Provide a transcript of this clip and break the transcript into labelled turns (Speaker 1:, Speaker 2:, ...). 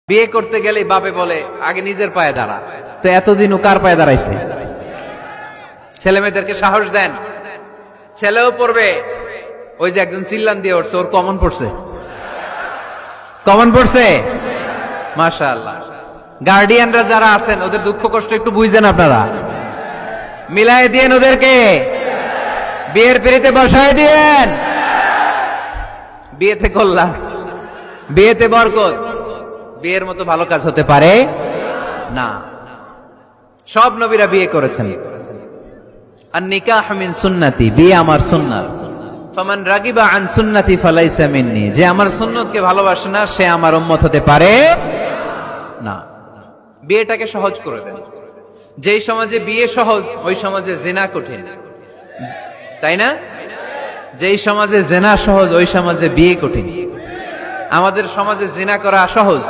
Speaker 1: বিয়ে করতে গেলে বাপে বলে আগে নিজের পায়ে দাঁড়া। তো এতদিন ও কার পায়ে দাঁড়াইছে? ছেলে মেয়েদেরকে সাহস দেন, ছেলেও পড়বে। ওই যে একজন চিল্লান দিয়ে উঠছে, ওর কমন পড়ছে, কমন পড়ছে। মাশাআল্লাহ। গার্ডিয়ানরা যারা আছেন ওদের দুঃখ কষ্ট একটু বুঝছেন আপনারা, মিলাই দিয়েন ওদেরকে, বিয়ের পিড়িতে বসায় দিয়েন। বিয়েতে কল্যাণ, বিয়েতে বরকত। বিয়ের মতো ভালো কাজ হতে পারে না। সব নবীরা বিয়ে করেছেন। আর নিকাহ মিন সুন্নতি, বিয়ে আমার সুন্নাত। ফামান রাগিবা আন সুন্নতি ফালাইসা মিন্নি, যে আমার সুন্নতকে ভালোবাসে না সে আমার উম্মত হতে পারে না। বিয়েটাকে সহজ করে দেন। যেই সমাজে বিয়ে সহজ ওই সমাজে জিনা কঠিন, তাই না? যেই সমাজে জিনা সহজ ওই সমাজে বিয়ে কঠিন। আমাদের সমাজে জিনা করা সহজ।